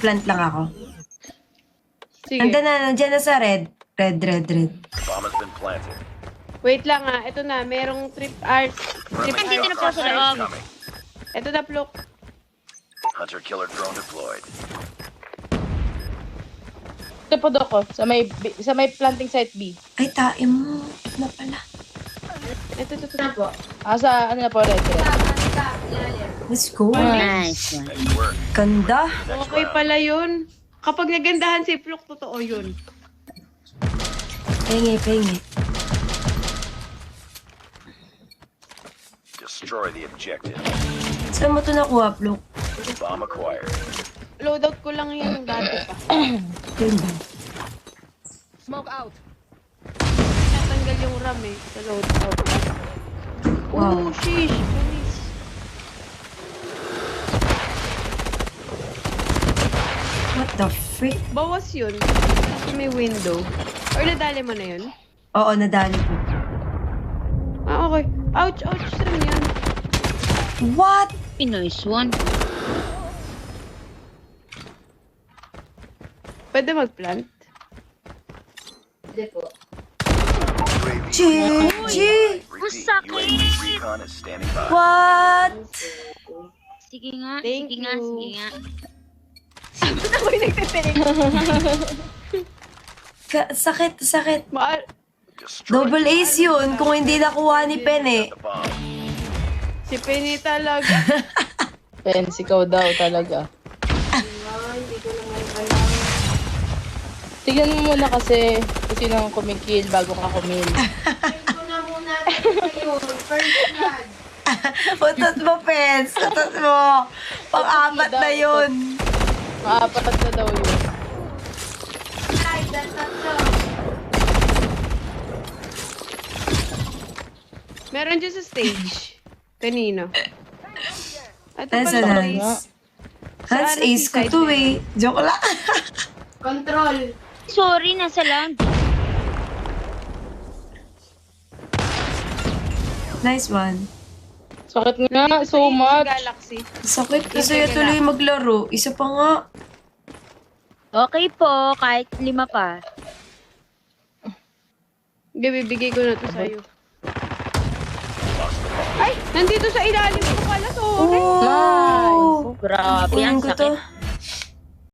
Magpa-plant lang ako. Sige. Nandiyan na sa red. Red. Bomb has been planted. Wait lang ah. Ito na. Merong trip art. Nandito na po sa loob. Coming. Ito na, Plok. Hunter-killer drone deployed. Ito po ako, sa may planting site B. Ay, tae mo. Na pala. Ito. po. Sa ano na po, red. Let's go. Nice one. Nice work. Ganda. Okay pala yun. Kapag nagandahan si Plok, totoo yun. Pengi. Destroy the objective. Saan mo ito nakuha, Plok? Bomb acquired. Loadout ko lang yan ng dati pa. Ganda. Smoke out. Natanggal yung RAM eh. Sa loadout. Wow. Oh, sheesh. Police. What the frick? Bawas yun. Kasi may window. Or nadali mo na yun? Oo, nadali ko. Ah, okay. Ouch. Saan yan? What? Nice one. Pwede mag-plant? Hindi po. GG! Repeat, sakit! UAV recon is standing by. What? Sige nga, Thank sige nga, you. sige nga. Ako'y nagtitake. Sakit. Destroy Double ace yun kung hindi nakuha ni Pen eh. the bomb. Si Penny talaga. Pens, ikaw daw talaga. Hindi ko naman kailangan. Tignan mo muna kasi kung sino ang kumikil bago ka kumil. Ito na muna kayo. First blood. Utot mo, Pens. Utot mo. Pang-apat na yun. Maapat na daw yun. Ay, tatlo. Meron dyan sa stage. Kanino? Ito Nasa pala nice. ace. Hans, Saan ace ko side to na eh. Joke lang. Control. Sorry, nasa land. Nice one. Sakit nga, so much. Galaxy. Sakit kasi tuloy maglaro. Isa pa nga. Okay po, kahit 5 pa. Hindi, bibigay ko na to sa'yo. Ay! Nandito sa ilalim ko pala, sorry. Oh! Grabe, Kunin ang ko sakit. to.